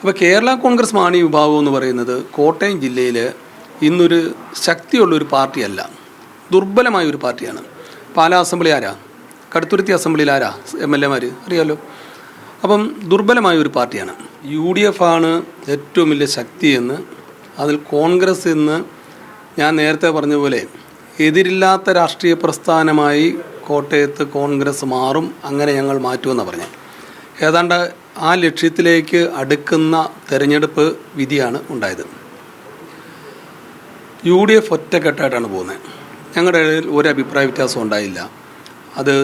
അപ്പോൾ കേരള കോൺഗ്രസ് മാണി വിഭാഗം എന്ന് പറയുന്നത് കോട്ടയം ജില്ലയിൽ ഇന്നൊരു ശക്തിയുള്ളൊരു പാർട്ടിയല്ല, ദുർബലമായൊരു പാർട്ടിയാണ്. പാലാ അസംബ്ലി ആരാ? കടുത്തുരുത്തി അസംബ്ലിയിൽ ആരാ MLA-മാർ? അറിയാമല്ലോ. അപ്പം ദുർബലമായൊരു പാർട്ടിയാണ്. UDF ആണ് ഏറ്റവും വലിയ ശക്തിയെന്ന്, അതിൽ കോൺഗ്രസ് എന്ന് ഞാൻ നേരത്തെ പറഞ്ഞ പോലെ എതിരില്ലാത്ത രാഷ്ട്രീയ പ്രസ്ഥാനമായി കോട്ടയത്ത് കോൺഗ്രസ് മാറും, അങ്ങനെ ഞങ്ങൾ മാറ്റുമെന്നാണ് പറഞ്ഞത്. ഏതാണ്ട് ആ ലക്ഷ്യത്തിലേക്ക് അടുക്കുന്ന തെരഞ്ഞെടുപ്പ് വിധിയാണ് ഉണ്ടായത്. UDF ഒറ്റക്കെട്ടായിട്ടാണ് പോകുന്നത്. ഞങ്ങളുടെ ഇടയിൽ ഒരു അഭിപ്രായ വ്യത്യാസം ഉണ്ടായില്ല. അത്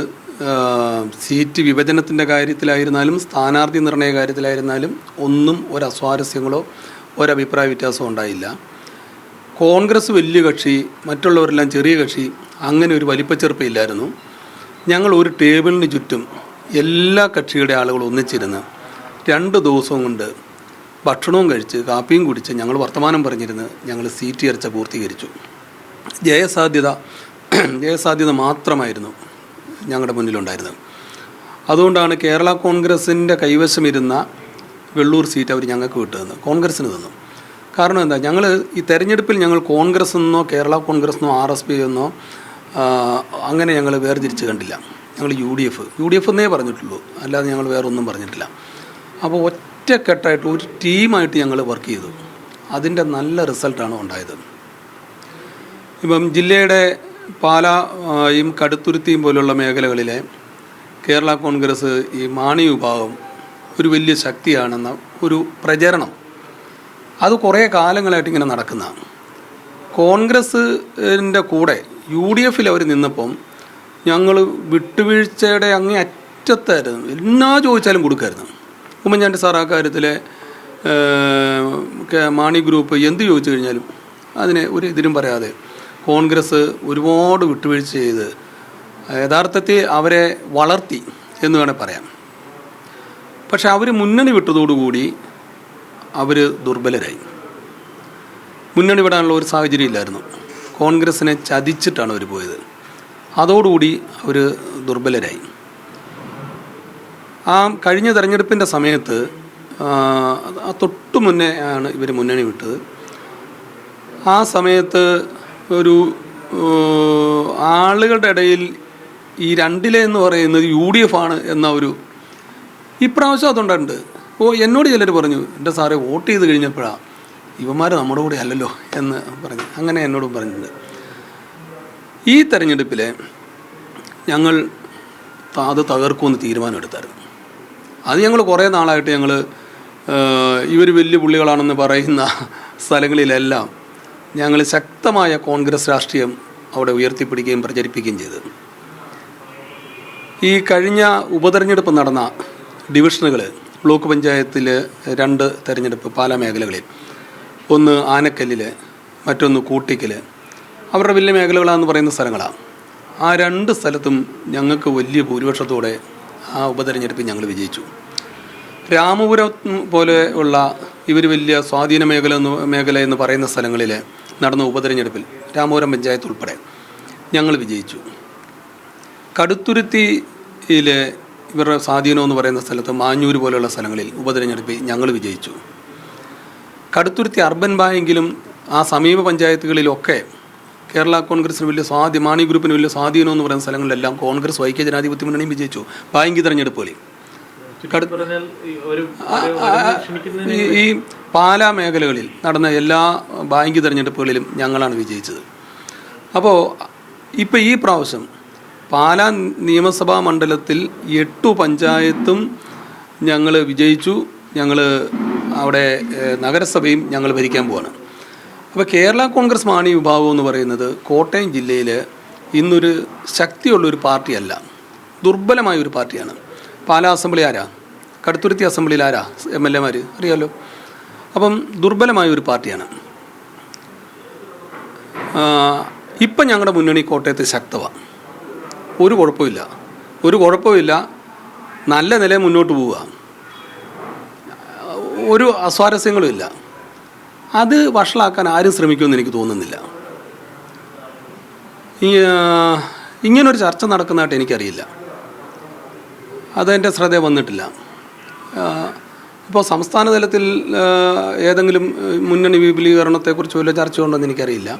സീറ്റ് വിഭജനത്തിൻ്റെ കാര്യത്തിലായിരുന്നാലും സ്ഥാനാർത്ഥി നിർണയ കാര്യത്തിലായിരുന്നാലും ഒന്നും ഒരസ്വാരസ്യങ്ങളോ ഒരഭിപ്രായ വ്യത്യാസമോ ഉണ്ടായില്ല. കോൺഗ്രസ് വലിയ കക്ഷി, മറ്റുള്ളവരെല്ലാം ചെറിയ കക്ഷി, അങ്ങനെ ഒരു വലിപ്പച്ചെറുപ്പമില്ലായിരുന്നു. ഞങ്ങൾ ഒരു ടേബിളിന് ചുറ്റും എല്ലാ കക്ഷിയുടെ ആളുകൾ ഒന്നിച്ചിരുന്ന് 2 ദിവസവും കൊണ്ട് ഭക്ഷണവും കഴിച്ച് കാപ്പിയും കുടിച്ച് ഞങ്ങൾ വർത്തമാനം പറഞ്ഞിരുന്ന് ഞങ്ങൾ സീറ്റ് ചർച്ച പൂർത്തീകരിച്ചു. ജയസാധ്യത മാത്രമായിരുന്നു ഞങ്ങളുടെ മുന്നിലുണ്ടായിരുന്നത്. അതുകൊണ്ടാണ് കേരള കോൺഗ്രസിൻ്റെ കൈവശമിരുന്ന വെള്ളൂർ സീറ്റ് അവർ ഞങ്ങൾക്ക് വിട്ടുതന്നു, കോൺഗ്രസ്സിന് തന്നു. കാരണം എന്താ, ഞങ്ങൾ ഈ തെരഞ്ഞെടുപ്പിൽ ഞങ്ങൾ കോൺഗ്രസ് എന്നോ കേരള കോൺഗ്രസ് എന്നോ RSP എന്നോ അങ്ങനെ ഞങ്ങൾ വേർതിരിച്ച് കണ്ടില്ല. ഞങ്ങൾ UDF എന്നേ പറഞ്ഞിട്ടുള്ളൂ, അല്ലാതെ ഞങ്ങൾ വേറൊന്നും പറഞ്ഞിട്ടില്ല. അപ്പോൾ ഒറ്റക്കെട്ടായിട്ട് ഒരു ടീമായിട്ട് ഞങ്ങൾ വർക്ക് ചെയ്തു. അതിൻ്റെ നല്ല റിസൾട്ടാണ് ഉണ്ടായത്. ഇപ്പം ജില്ലയുടെ പാലായും കടുത്തുരുത്തിയും പോലുള്ള മേഖലകളിലെ കേരള കോൺഗ്രസ് ഈ മാണി വിഭാഗം ഒരു വലിയ ശക്തിയാണെന്ന ഒരു പ്രചരണം അത് കുറേ കാലങ്ങളായിട്ട് ഇങ്ങനെ നടക്കുന്നതാണ്. കോൺഗ്രസിൻ്റെ കൂടെ UDF-ൽ അവർ നിന്നപ്പം ഞങ്ങൾ വിട്ടുവീഴ്ചയുടെ അങ്ങേ അറ്റത്തായിരുന്നു. എന്നാ ചോദിച്ചാലും കൊടുക്കായിരുന്നു. ഉമ്മൻചാണ്ടി സാർ ആ കാര്യത്തിലെ മാണി ഗ്രൂപ്പ് എന്ത് ചോദിച്ചു കഴിഞ്ഞാലും അതിനെ ഒരു ഇതിലും പറയാതെ കോൺഗ്രസ് ഒരുപാട് വിട്ടുവീഴ്ച ചെയ്ത് യഥാർത്ഥത്തിൽ അവരെ വളർത്തി എന്ന് വേണേൽ പറയാം. പക്ഷെ അവർ മുന്നണി വിട്ടതോടുകൂടി അവർ ദുർബലരായി. മുന്നണി വിടാനുള്ള ഒരു സാഹചര്യം ഇല്ലായിരുന്നു. കോൺഗ്രസിനെ ചതിച്ചിട്ടാണ് അവർ പോയത്. അതോടുകൂടി അവർ ദുർബലരായി. ആ കഴിഞ്ഞ തെരഞ്ഞെടുപ്പിൻ്റെ സമയത്ത് തൊട്ടു മുന്നേ ആണ് ഇവർ മുന്നണി വിട്ടത്. ആ സമയത്ത് ഒരു ആളുകളുടെ ഇടയിൽ ഈ രണ്ടിലെ എന്ന് പറയുന്നത് UDF ആണ് എന്ന ഒരു ഇപ്രാവശ്യം അതുണ്ടായിട്ടുണ്ട്. എന്നോട് ചിലർ പറഞ്ഞു, എൻ്റെ സാറേ വോട്ട് ചെയ്ത് കഴിഞ്ഞപ്പോഴാണ് ഇവന്മാർ നമ്മുടെ കൂടെ അല്ലല്ലോ എന്ന് പറഞ്ഞു. അങ്ങനെ എന്നോടും പറഞ്ഞിട്ടുണ്ട്. ഈ തെരഞ്ഞെടുപ്പിൽ ഞങ്ങൾ അത് തകർക്കുമെന്ന് തീരുമാനമെടുത്തായിരുന്നു. അത് ഞങ്ങൾ കുറേ നാളായിട്ട് ഞങ്ങൾ ഇവർ വലിയ പുള്ളികളാണെന്ന് പറയുന്ന സ്ഥലങ്ങളിലെല്ലാം ഞങ്ങൾ ശക്തമായ കോൺഗ്രസ് രാഷ്ട്രീയം അവിടെ ഉയർത്തിപ്പിടിക്കുകയും പ്രചരിപ്പിക്കുകയും ചെയ്തു. ഈ കഴിഞ്ഞ ഉപതെരഞ്ഞെടുപ്പ് നടന്ന ഡിവിഷനുകൾ, ബ്ലോക്ക് പഞ്ചായത്തിൽ 2 തെരഞ്ഞെടുപ്പ് പാലാ മേഖലകളിൽ, ഒന്ന് ആനക്കല്ലിൽ, മറ്റൊന്ന് കൂട്ടിക്കൽ, അവരുടെ വലിയ മേഖലകളാണെന്ന് പറയുന്ന സ്ഥലങ്ങളാണ്. ആ 2 സ്ഥലത്തും ഞങ്ങൾക്ക് വലിയ ഭൂരിപക്ഷത്തോടെ ആ ഉപതെരഞ്ഞെടുപ്പിൽ ഞങ്ങൾ വിജയിച്ചു. രാമപുരം പോലെ ഉള്ള ഇവർ വലിയ സ്വാധീന മേഖല എന്ന് പറയുന്ന സ്ഥലങ്ങളിൽ നടന്ന ഉപതെരഞ്ഞെടുപ്പിൽ രാമപുരം പഞ്ചായത്ത് ഉൾപ്പെടെ ഞങ്ങൾ വിജയിച്ചു. കടുത്തുരുത്തിയിൽ ഇവരുടെ സ്വാധീനം എന്ന് പറയുന്ന സ്ഥലത്ത് മാഞ്ഞൂർ പോലെയുള്ള സ്ഥലങ്ങളിൽ ഉപതെരഞ്ഞെടുപ്പിൽ ഞങ്ങൾ വിജയിച്ചു. കടുത്തുരുത്തി അർബൻ ബായെങ്കിലും ആ സമീപ പഞ്ചായത്തുകളിലൊക്കെ കേരള കോൺഗ്രസിന് വലിയ മാണി ഗ്രൂപ്പിന് വലിയ സ്വാധീനം എന്ന് പറയുന്ന സ്ഥലങ്ങളിലെല്ലാം കോൺഗ്രസ് ഐക്യ ജനാധിപത്യ മുന്നണിയും വിജയിച്ചു. ബാങ്കി തെരഞ്ഞെടുപ്പുകളിൽ ഈ പാലാ മേഖലകളിൽ നടന്ന എല്ലാ ബാങ്ക് തെരഞ്ഞെടുപ്പുകളിലും ഞങ്ങളാണ് വിജയിച്ചത്. അപ്പോൾ ഇപ്പോൾ ഈ പ്രാവശ്യം പാലാ നിയമസഭാ മണ്ഡലത്തിൽ 8 പഞ്ചായത്തും ഞങ്ങൾ വിജയിച്ചു. ഞങ്ങൾ അവിടെ നഗരസഭയും ഞങ്ങൾ ഭരിക്കാൻ പോവാണ്. അപ്പോൾ കേരള കോൺഗ്രസ് മാണി വിഭാഗം എന്ന് പറയുന്നത് കോട്ടയം ജില്ലയിൽ ഇന്നൊരു ശക്തിയുള്ളൊരു പാർട്ടിയല്ല, ദുർബലമായൊരു പാർട്ടിയാണ്. പാലാ അസംബ്ലി ആരാ? കടുത്തുരുത്തി അസംബ്ലിയിൽ ആരാ MLA-മാർ? അറിയാമല്ലോ. അപ്പം ദുർബലമായൊരു പാർട്ടിയാണ്. ഇപ്പം ഞങ്ങളുടെ മുന്നണി കോട്ടയത്ത് ശക്തമാണ്. ഒരു കുഴപ്പമില്ല. നല്ല നിലയിൽ മുന്നോട്ട് പോവുക. ഒരു അസ്വാരസ്യങ്ങളുമില്ല. അത് വഷളാക്കാൻ ആരും ശ്രമിക്കുമെന്ന് എനിക്ക് തോന്നുന്നില്ല. ഇങ്ങനൊരു ചർച്ച നടക്കുന്നതായിട്ട് എനിക്കറിയില്ല. അതെൻ്റെ ശ്രദ്ധ വന്നിട്ടില്ല. ഇപ്പോൾ സംസ്ഥാന തലത്തിൽ ഏതെങ്കിലും മുന്നണി വിപുലീകരണത്തെക്കുറിച്ച് വല്ല ചർച്ച ഉണ്ടെന്ന് എനിക്കറിയില്ല.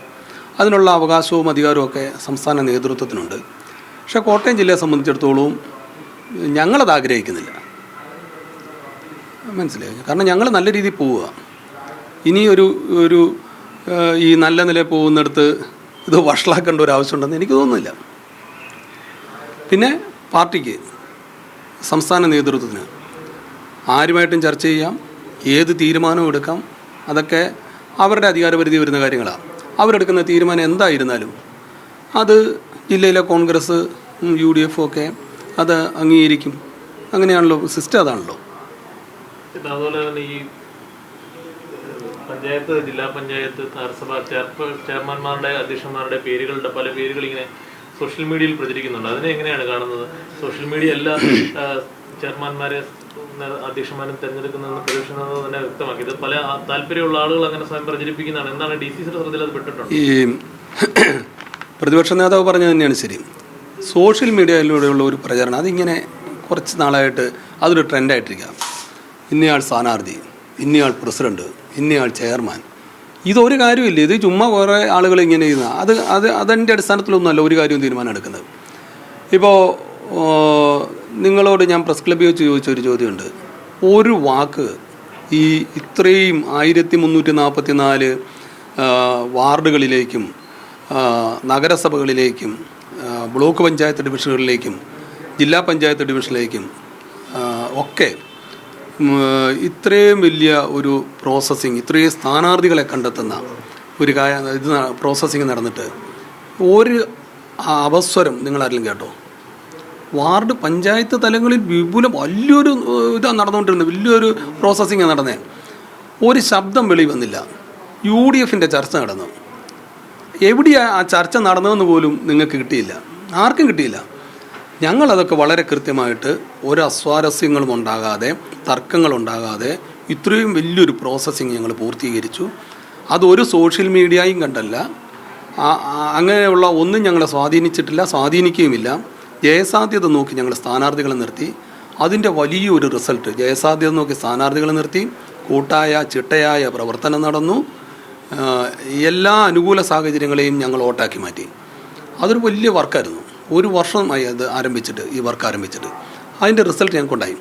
അതിനുള്ള അവകാശവും അധികാരവും ഒക്കെ സംസ്ഥാന നേതൃത്വത്തിനുണ്ട്. പക്ഷേ കോട്ടയം ജില്ലയെ സംബന്ധിച്ചിടത്തോളം ഞങ്ങളത് ആഗ്രഹിക്കുന്നില്ല. മനസ്സിലായി? കാരണം ഞങ്ങൾ നല്ല രീതിയിൽ പോവുക. ഇനി ഒരു ഈ നല്ല നിലയിൽ പോകുന്നിടത്ത് ഇത് വഷളാക്കേണ്ട ഒരു ആവശ്യമുണ്ടെന്ന് എനിക്ക് തോന്നുന്നില്ല. പിന്നെ പാർട്ടിക്ക്, സംസ്ഥാന നേതൃത്വത്തിന് ആരുമായിട്ടും ചർച്ച ചെയ്യാം, ഏത് തീരുമാനവും എടുക്കാം. അതൊക്കെ അവരുടെ അധികാരപരിധി വരുന്ന കാര്യങ്ങളാണ്. അവരെടുക്കുന്ന തീരുമാനം എന്തായിരുന്നാലും അത് ജില്ലയിലെ കോൺഗ്രസ്, UDF ഒക്കെ അത് അംഗീകരിക്കും. അങ്ങനെയാണല്ലോ സിസ്റ്റം, അതാണല്ലോ. അതുപോലെ തന്നെ ഈ പഞ്ചായത്ത്, ജില്ലാ പഞ്ചായത്ത്, നഗരസഭ ചെയർമാൻമാരുടെ, അധ്യക്ഷന്മാരുടെ പേരുകളുടെ പല പേരുകൾ ഇങ്ങനെ സോഷ്യൽ മീഡിയയിൽ പ്രചരിക്കുന്നുണ്ട്. അതിനെ എങ്ങനെയാണ് കാണുന്നത്? സോഷ്യൽ മീഡിയ എല്ലാ ചെയർമാൻമാരെ, അധ്യക്ഷന്മാരും തിരഞ്ഞെടുക്കുന്നതെന്ന് പ്രതിപക്ഷ നേതാവ് തന്നെ വ്യക്തമാക്കി. ഇത് പല താല്പര്യമുള്ള ആളുകൾ അങ്ങനെ സ്വയം പ്രചരിപ്പിക്കുന്നതാണ്. എന്താണ് DCCയുടെ ശ്രദ്ധയിൽ അത് പെട്ടിട്ടുണ്ട്? ഈ പ്രതിപക്ഷ നേതാവ് പറഞ്ഞത് തന്നെയാണ് ശരി. സോഷ്യൽ മീഡിയയിലൂടെയുള്ള ഒരു പ്രചരണം അതിങ്ങനെ കുറച്ച് നാളായിട്ട് അതൊരു ട്രെൻഡായിട്ടിരിക്കുക. ഇന്നയാൾ സ്ഥാനാർത്ഥി, ഇന്നയാൾ പ്രസിഡന്റ്, ഇന്നയാൾ ചെയർമാൻ. ഇതൊരു കാര്യമില്ല. ഇത് ചുമ്മാ കുറേ ആളുകൾ ഇങ്ങനെ ചെയ്യുന്ന അതിൻ്റെ അടിസ്ഥാനത്തിലൊന്നുമല്ല ഒരു കാര്യവും തീരുമാനം എടുക്കുന്നത്. ഇപ്പോൾ നിങ്ങളോട് ഞാൻ പ്രസ് ക്ലബ്ബിൽ വെച്ച് ചോദിച്ചൊരു ചോദ്യമുണ്ട്. ഒരു വാക്ക് ഈ ഇത്രയും 1344 വാർഡുകളിലേക്കും നഗരസഭകളിലേക്കും ബ്ലോക്ക് പഞ്ചായത്ത് ഡിവിഷനുകളിലേക്കും ജില്ലാ പഞ്ചായത്ത് ഡിവിഷനിലേക്കും ഒക്കെ ഇത്രയും വലിയ ഒരു പ്രോസസ്സിങ്, ഇത്രയും സ്ഥാനാർത്ഥികളെ കണ്ടെത്തുന്ന ഒരു പ്രോസസ്സിങ് നടന്നിട്ട് ഒരു അവസരം നിങ്ങളാരെങ്കിലും കേട്ടോ? വാർഡ് പഞ്ചായത്ത് തലങ്ങളിൽ വലിയൊരു ഇതാണ് നടന്നുകൊണ്ടിരുന്നത്, വലിയൊരു പ്രോസസ്സിങ് നടന്നേ. ഒരു ശബ്ദം വെളി വന്നില്ല. UDFൻ്റെ ചർച്ച നടന്നു. എവിടെയാണ് ആ ചർച്ച നടന്നതെന്ന് പോലും നിങ്ങൾക്ക് കിട്ടിയില്ല, ആർക്കും കിട്ടിയില്ല. ഞങ്ങളതൊക്കെ വളരെ കൃത്യമായിട്ട് ഒരു അസ്വാരസ്യങ്ങളും ഉണ്ടാകാതെ, തർക്കങ്ങളുണ്ടാകാതെ ഇത്രയും വലിയൊരു പ്രോസസ്സിങ് ഞങ്ങൾ പൂർത്തീകരിച്ചു. അതൊരു സോഷ്യൽ മീഡിയയും കണ്ടല്ല, അങ്ങനെയുള്ള ഒന്നും ഞങ്ങളെ സ്വാധീനിച്ചിട്ടില്ല, സ്വാധീനിക്കുകയുമില്ല. ജയസാധ്യത നോക്കി ഞങ്ങൾ സ്ഥാനാർത്ഥികളെ നിർത്തി. അതിൻ്റെ വലിയൊരു റിസൾട്ട്, ജയസാധ്യത നോക്കി സ്ഥാനാർത്ഥികളെ നിർത്തി, കൂട്ടായ ചിട്ടയായ പ്രവർത്തനം നടന്നു. എല്ലാ അനുകൂല സാഹചര്യങ്ങളെയും ഞങ്ങൾ വോട്ടാക്കി മാറ്റി. അതൊരു വലിയ വർക്കായിരുന്നു. 1 വർഷമായി അത് ആരംഭിച്ചിട്ട്, ഈ വർക്ക് ആരംഭിച്ചിട്ട്. അതിൻ്റെ റിസൾട്ട് ഞങ്ങൾക്കുണ്ടായി.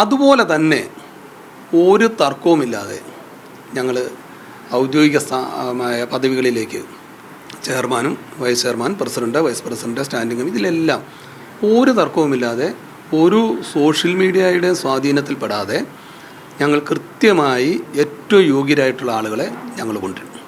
അതുപോലെ തന്നെ ഒരു തർക്കവുമില്ലാതെ ഞങ്ങൾ ഔദ്യോഗികമായ പദവികളിലേക്ക് ചെയർമാനും vice chairman, president, vice president, standing committee, ഇതിലെല്ലാം ഒരു തർക്കവുമില്ലാതെ, ഒരു സോഷ്യൽ മീഡിയയുടെ സ്വാധീനത്തിൽപ്പെടാതെ ഞങ്ങൾ കൃത്യമായി ഏറ്റവും യോഗ്യരായിട്ടുള്ള ആളുകളെ ഞങ്ങൾ കൊണ്ടുവരും.